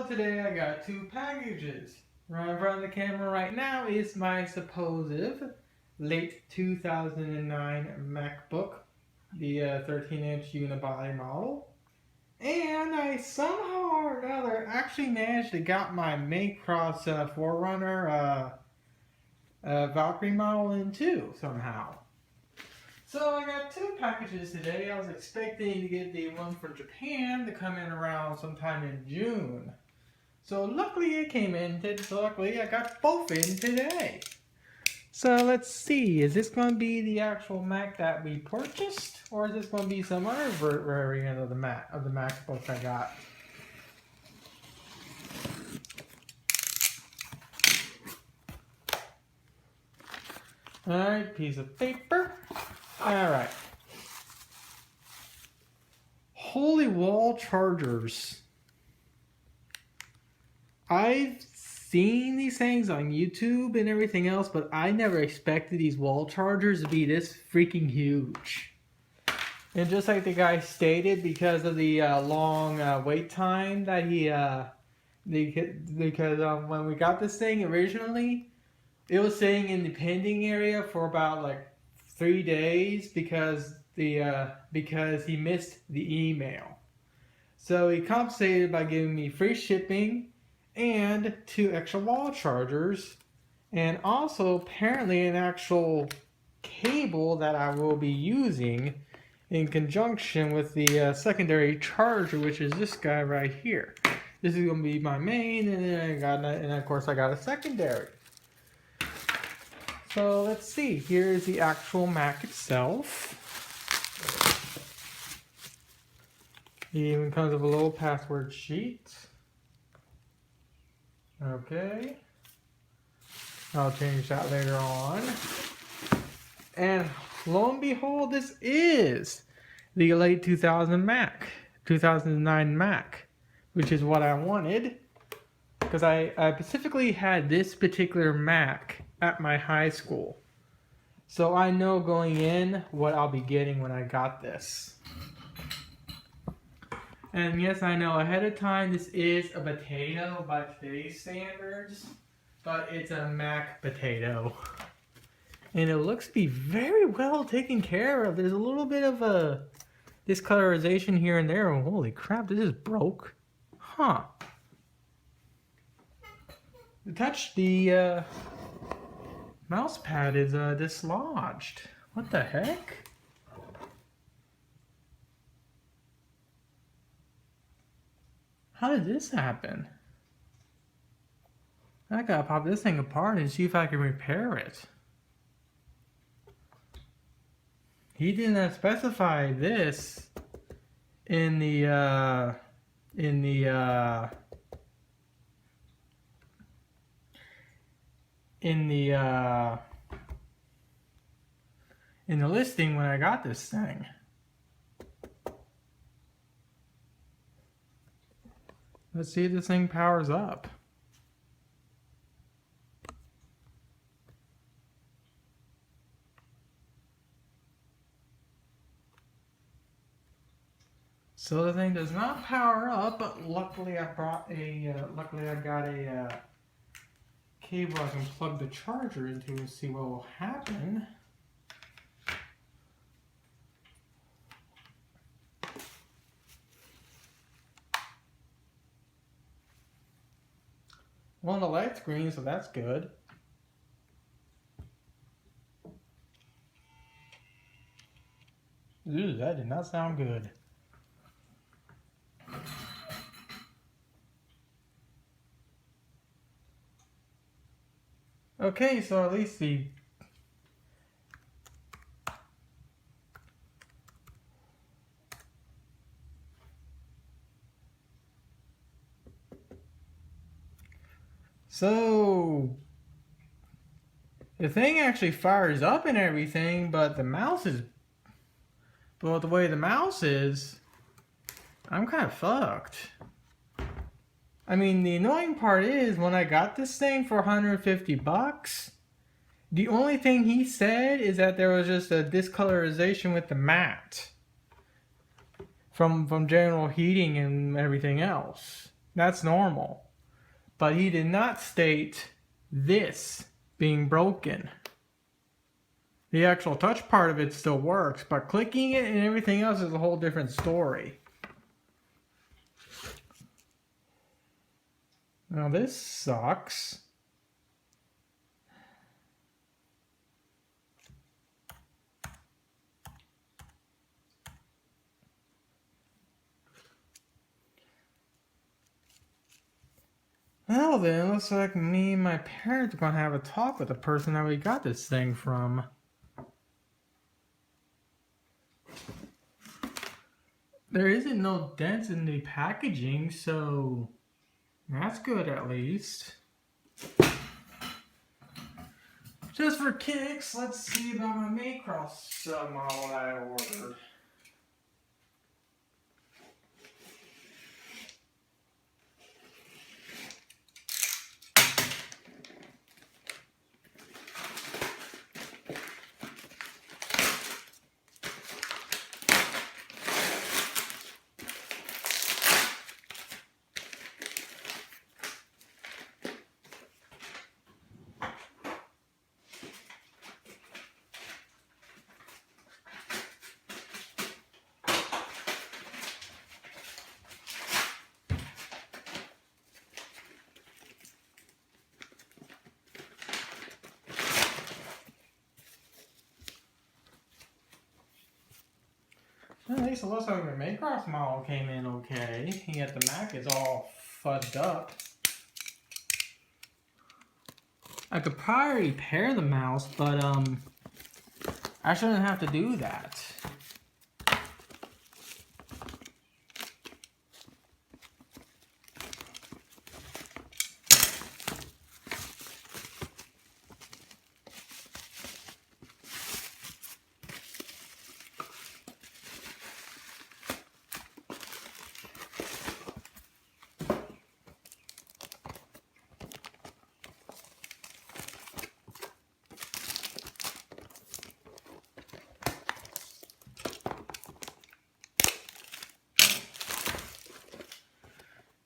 today I got two packages. Right in front of the camera right now is my supposed late 2009 MacBook, the 13-inch unibody model. And I somehow or another actually managed to get my Macross Forerunner Valkyrie model in too, somehow. So I got two packages today. I was expecting to get the one from Japan to come in around sometime in June. So luckily it came in, so luckily I got both in today. So let's see, is this going to be the actual Mac that we purchased? Or is this going to be some other variant of the MacBook I got? Alright, piece of paper. Alright. Holy wall chargers. I've seen these things on YouTube and everything else, but I never expected these wall chargers to be this freaking huge. And just like the guy stated, because of the long wait time that because when we got this thing originally, it was sitting in the pending area for about like 3 days because he missed the email. So he compensated by giving me free shipping and 2 extra wall chargers, and also apparently an actual cable that I will be using in conjunction with the secondary charger, which is this guy right here. This is going to be my main, and then of course I got a secondary. So let's see, here's the actual Mac itself. It even comes with a little password sheet. Okay. I'll change that later on. And lo and behold, this is the late 2009 Mac, which is what I wanted. Because I specifically had this particular Mac at my high school. So I know going in what I'll be getting when I got this. And yes, I know ahead of time this is a potato by today's standards, but it's a Mac potato. And it looks to be very well taken care of. There's a little bit of a discolorization here and there. Oh, holy crap, this is broke. Huh. The mouse pad is dislodged. What the heck? How did this happen? I gotta pop this thing apart and see if I can repair it. He didn't specify this in the listing when I got this thing. Let's see if this thing powers up. So the thing does not power up, but luckily I got a cable I can plug the charger into and see what will happen. Well, the light's green, so that's good. Ooh, that did not sound good. Okay, so at least the thing actually fires up and everything, but the way the mouse is, I'm kind of fucked. I mean, the annoying part is when I got this thing for 150 bucks, the only thing he said is that there was just a discolorization with the mat from general heating and everything else. That's normal. But he did not state this being broken. The actual touch part of it still works, but clicking it and everything else is a whole different story. Now this sucks. Well then, looks like me and my parents are gonna have a talk with the person that we got this thing from. There isn't no dents in the packaging, so that's good at least. Just for kicks, let's see about my Macross model that I ordered. At least it looks like the Macross model came in okay. Yet the Mac is all fudded up. I could probably repair the mouse, but I shouldn't have to do that.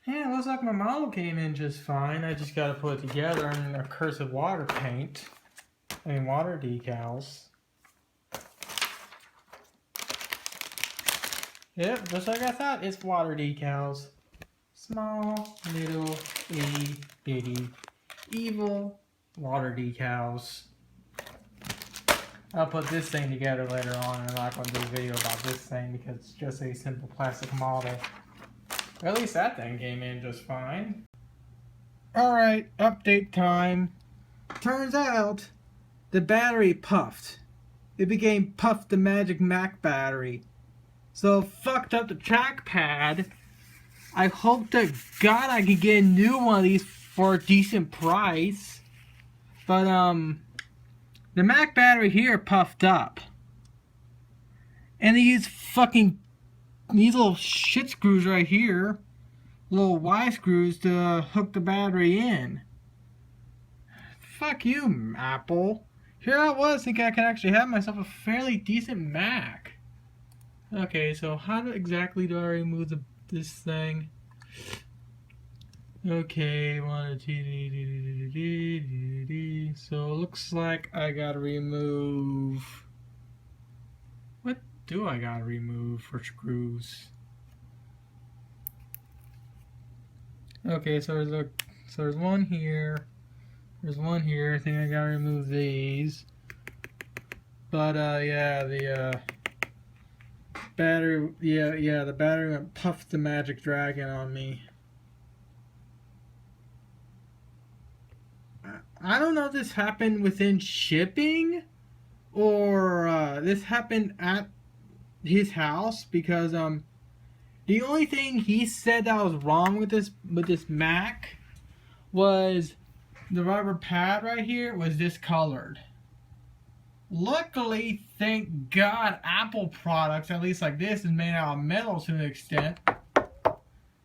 Yeah, it looks like my model came in just fine. I just gotta put it together in a cursive water paint. Water decals. Yep, just like I thought, it's water decals. Small, little, itty, bitty, evil water decals. I'll put this thing together later on. I'm not going to do a video about this thing because it's just a simple plastic model. At least that thing came in just fine. Alright, update time. Turns out, the battery puffed. It became Puff the Magic Mac battery. So fucked up the trackpad. I hope to God I can get a new one of these for a decent price. But the Mac battery here puffed up. And these little shit screws right here, little Y screws to hook the battery in. Fuck you, Apple. Here I was thinking I could actually have myself a fairly decent Mac. Okay, so how exactly do I remove this thing? Okay, so it looks like I gotta remove. What do I gotta remove for screws? Okay, so there's one here. There's one here. I think I gotta remove these. But yeah, the battery. Yeah, the battery went Puff the Magic Dragon on me. I don't know if this happened within shipping or this happened at his house, because the only thing he said that was wrong with this Mac was the rubber pad right here was discolored. Luckily, thank God, Apple products, at least like this, is made out of metal to an extent.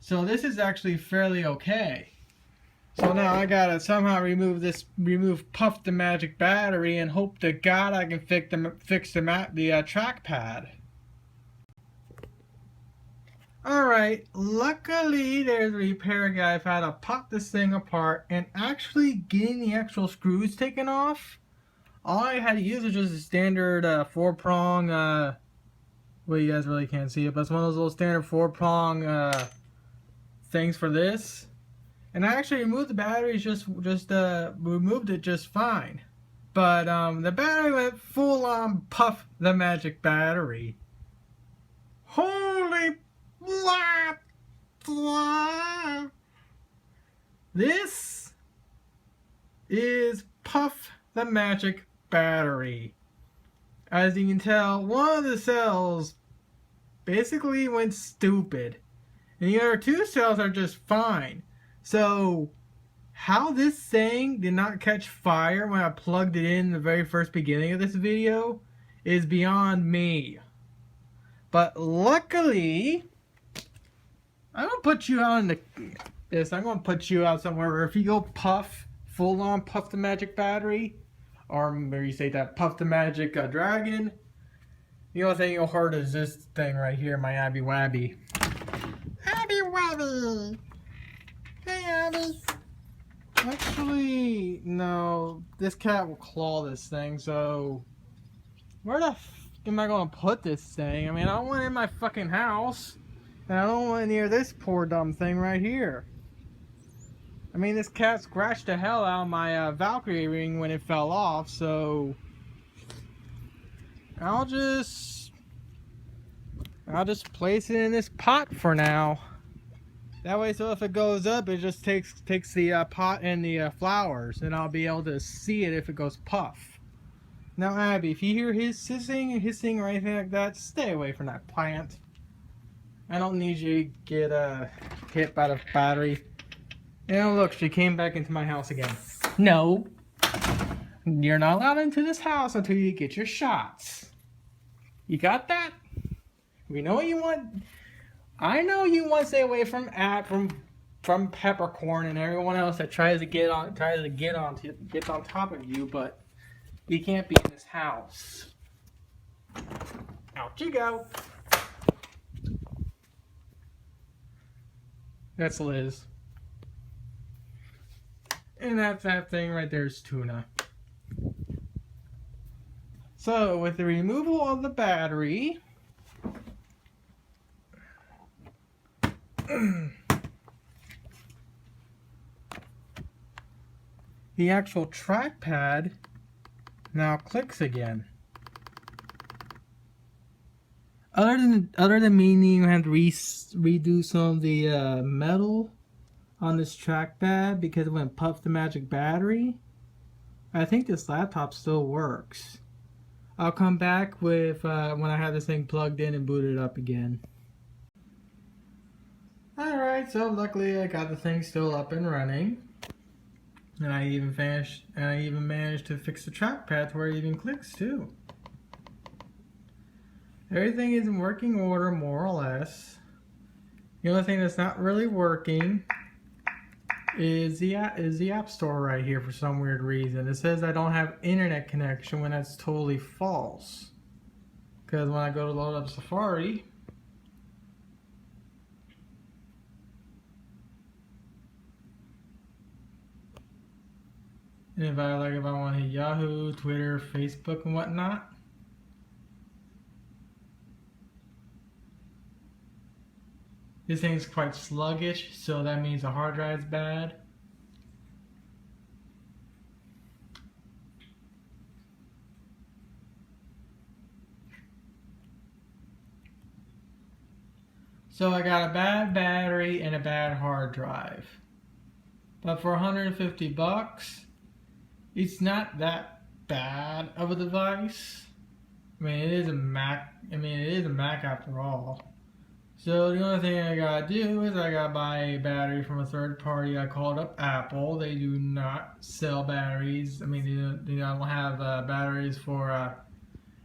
So this is actually fairly okay. So now I gotta somehow remove Puff the Magic battery and hope to God I can fix the trackpad. Alright, luckily there's a repair guy who had to pop this thing apart and actually getting the actual screws taken off. All I had to use was just a standard 4-prong, well, you guys really can't see it, but it's one of those little standard 4-prong things for this. And I actually removed the batteries, removed it just fine. But the battery went full on Puff the Magic battery. Holy blah, blah. This is Puff the Magic battery. As you can tell, one of the cells basically went stupid. And the other two cells are just fine. So, how this thing did not catch fire when I plugged it in the very first beginning of this video is beyond me. But luckily, I'm going to put you out in this. I'm going to put you out somewhere where if you go full on Puff the Magic battery, or maybe you say that Puff the Magic dragon, the only thing you'll hurt is this thing right here, my Abby Wabby. Abby Wabby! Hey, Abby! Actually, no. This cat will claw this thing, so where the f am I gonna put this thing? I mean, I don't want it in my fucking house, and I don't want it near this poor dumb thing right here. I mean, this cat scratched the hell out of my Valkyrie ring when it fell off, so I'll just place it in this pot for now. That way, so if it goes up, it just takes the pot and the flowers, and I'll be able to see it if it goes puff. Now, Abby, if you hear hissing or anything like that, stay away from that plant. I don't need you to get hit by the battery. And look, she came back into my house again. No, you're not allowed into this house until you get your shots. You got that? We know what you want. I know you want to stay away from Peppercorn and everyone else that tries to get on top of you, but you can't be in this house. Out you go. That's Liz. And that thing right there is Tuna. So with the removal of the battery, the actual trackpad now clicks again. Other than meaning you have to redo some of the metal on this trackpad because it went Puff the Magic battery, I think this laptop still works. I'll come back with when I have this thing plugged in and booted up again. Alright, so luckily I got the thing still up and running. And I even managed to fix the trackpad to where it even clicks too. Everything is in working order, more or less. The only thing that's not really working is the App Store right here for some weird reason. It says I don't have internet connection when that's totally false. Because when I go to load up Safari, and if I want to hit Yahoo, Twitter, Facebook, and whatnot, this thing's quite sluggish, so that means the hard drive's bad. So I got a bad battery and a bad hard drive. But for 150 bucks, it's not that bad of a device. I mean, it is a Mac. I mean, it is a Mac after all. So the only thing I gotta do is I gotta buy a battery from a third party. I called up Apple. They do not sell batteries. I mean, they don't have batteries for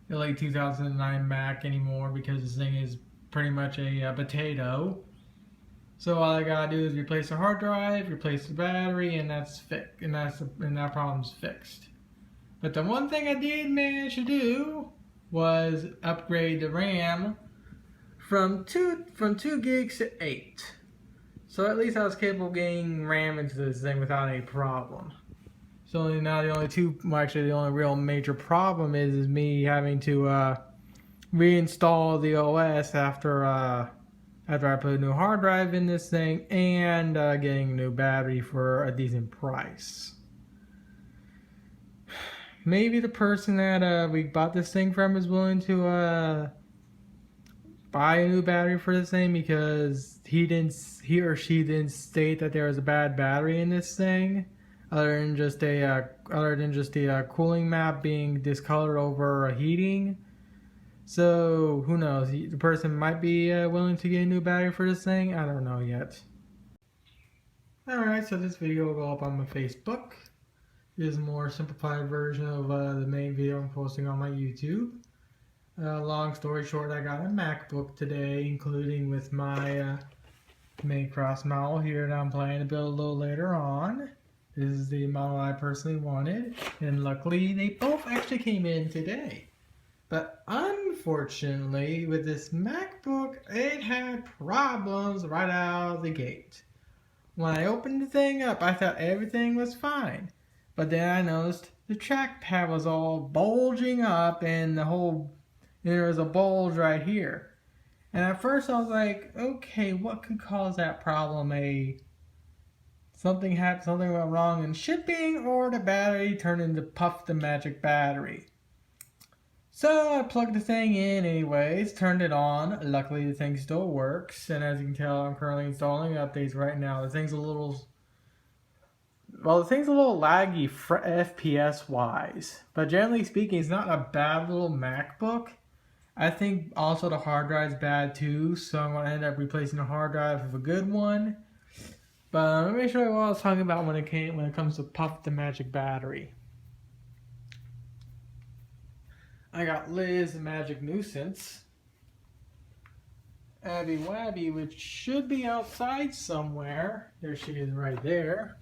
the late 2009 Mac anymore because this thing is pretty much a potato. So all I gotta do is replace the hard drive, replace the battery, and that's fixed. And that problem's fixed. But the one thing I did manage to do was upgrade the RAM from 2 gigs to 8. So at least I was capable of getting RAM into this thing without any problem. So now the only real major problem is me having to reinstall the OS after I put a new hard drive in this thing, and getting a new battery for a decent price. Maybe the person that we bought this thing from is willing to buy a new battery for this thing, because he or she didn't state that there was a bad battery in this thing, other than just the cooling map being discolored over heating. So who knows? The person might be willing to get a new battery for this thing. I don't know yet. Alright, so this video will go up on my Facebook. It is a more simplified version of the main video I'm posting on my YouTube. Long story short, I got a MacBook today, including with my main cross model here that I'm planning to build a little later on. This is the model I personally wanted, and luckily they both actually came in today. But unfortunately, with this MacBook, it had problems right out of the gate. When I opened the thing up, I thought everything was fine. But then I noticed the trackpad was all bulging up, and there was a bulge right here. And at first I was like, okay, what could cause that problem? Something went wrong in shipping, or the battery turned into Puff the Magic battery. So I plugged the thing in anyways, turned it on. Luckily the thing still works, and as you can tell, I'm currently installing updates right now. The thing's a little laggy FPS wise, but generally speaking, it's not a bad little MacBook. I think also the hard drive's bad too, so I'm going to end up replacing the hard drive with a good one. But let me show you what I was talking about when it comes to Puff the Magic battery. I got Liz, the Magic Nuisance, Abby Wabby, which should be outside somewhere. There she is right there.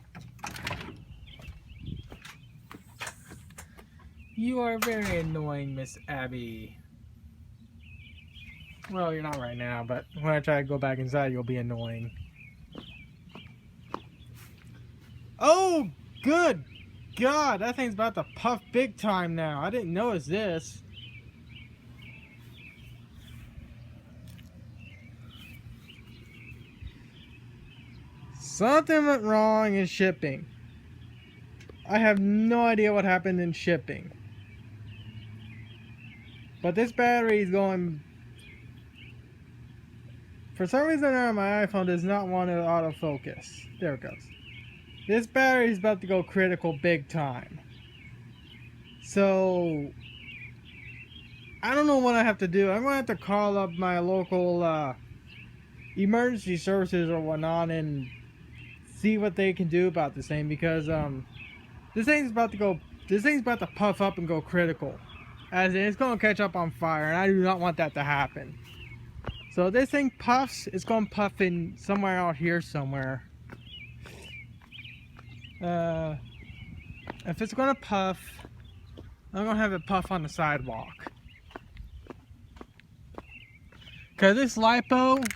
You are very annoying, Miss Abby. Well, you're not right now, but when I try to go back inside, you'll be annoying. Oh, good God, that thing's about to puff big time now. I didn't notice this. Something went wrong in shipping. I have no idea what happened in shipping. But this battery is going... For some reason my iPhone does not want to autofocus. There it goes. This battery is about to go critical big time. So, I don't know what I have to do. I'm going to have to call up my local emergency services or whatnot and see what they can do about this thing, because this thing's about to puff up and go critical. As in, it's going to catch up on fire, and I do not want that to happen. So this thing puffs, it's going to puff in somewhere out here somewhere. If it's gonna puff, I'm gonna have it puff on the sidewalk. Cause this lipo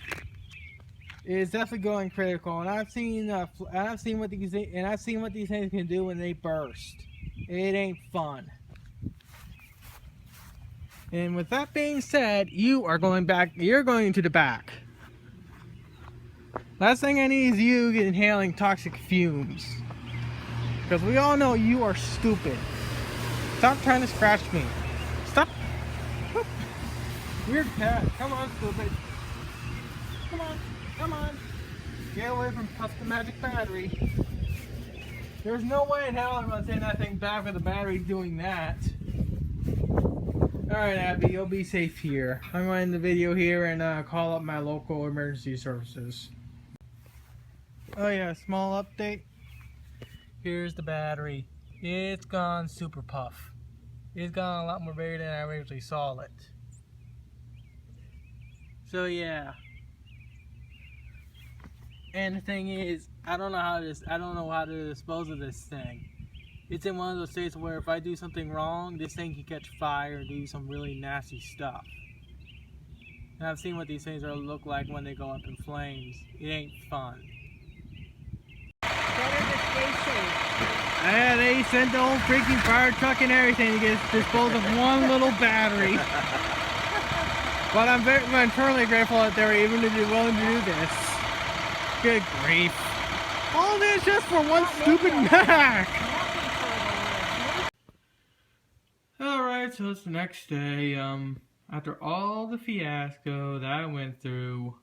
is definitely going critical, and I've seen what these things can do when they burst. It ain't fun. And with that being said, you're going to the back. Last thing I need is you inhaling toxic fumes. Because we all know you are stupid. Stop trying to scratch me. Stop. Weird cat. Come on, stupid. Come on. Come on. Get away from Puff the Magic battery. There's no way in hell I'm going to send that thing back with the battery doing that. Alright, Abby, you'll be safe here. I'm going to end the video here and call up my local emergency services. Oh yeah, small update. Here's the battery. It's gone super puff. It's gone a lot more bigger than I originally saw it. So yeah. And the thing is, I don't know how to dispose of this thing. It's in one of those states where if I do something wrong, this thing can catch fire and do some really nasty stuff. And I've seen what these things look like when they go up in flames. It ain't fun. Better to stay safe. Yeah, they sent the whole freaking fire truck and everything to get dispose of one little battery. But I'm eternally grateful that they were even willing to do this. Good grief. All this just for one stupid Mac! Alright, so it's the next day. After all the fiasco that I went through,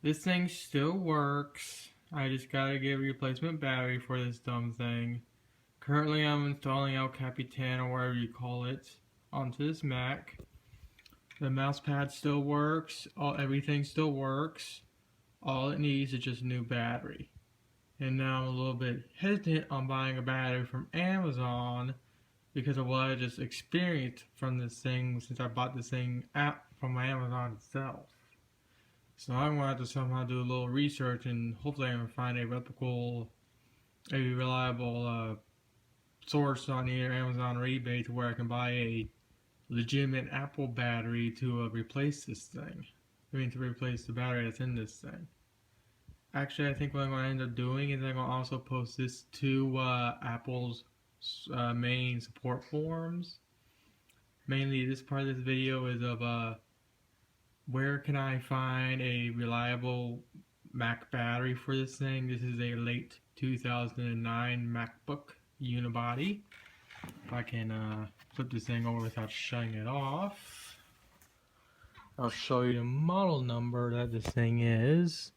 this thing still works. I just gotta get a replacement battery for this dumb thing. Currently I'm installing El Capitan, or whatever you call it, onto this Mac. The mouse pad still works, everything still works. All it needs is just a new battery. And now I'm a little bit hesitant on buying a battery from Amazon because of what I just experienced from this thing since I bought this thing app from Amazon itself. So I'm going to have to somehow do a little research and hopefully I'm going to find a reputable, a reliable source on either Amazon or eBay to where I can buy a legitimate Apple battery to replace this thing. I mean, to replace the battery that's in this thing. Actually, I think what I'm going to end up doing is I'm going to also post this to Apple's main support forums. Mainly, this part of this video is of where can I find a reliable Mac battery for this thing. This is a late 2009 MacBook unibody. If I can flip this thing over without shutting it off, I'll show you the model number that this thing is.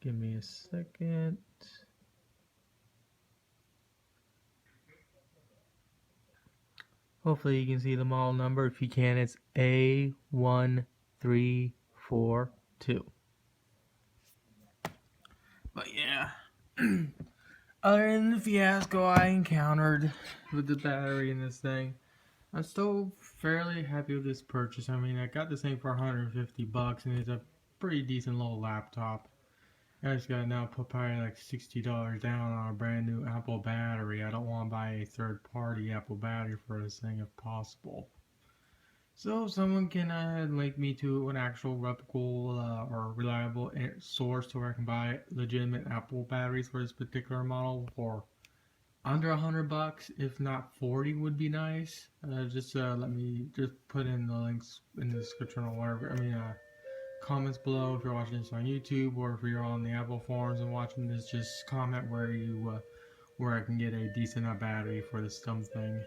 Give me a second. Hopefully you can see the model number. If you can, it's A1342. But yeah, other than the fiasco I encountered with the battery in this thing, I'm still fairly happy with this purchase. I mean, I got this thing for 150 bucks and it's a pretty decent little laptop. I just gotta now put probably like $60 down on a brand new Apple battery. I don't want to buy a third-party Apple battery for this thing if possible. So if someone can link me to an actual reputable or reliable source where I can buy legitimate Apple batteries for this particular model for under 100 bucks, if not 40 would be nice. Just let me just put in the links in the description or whatever. I mean, comments below if you're watching this on YouTube, or if you're on the Apple forums and watching this, just comment where you where I can get a decent battery for this dumb thing.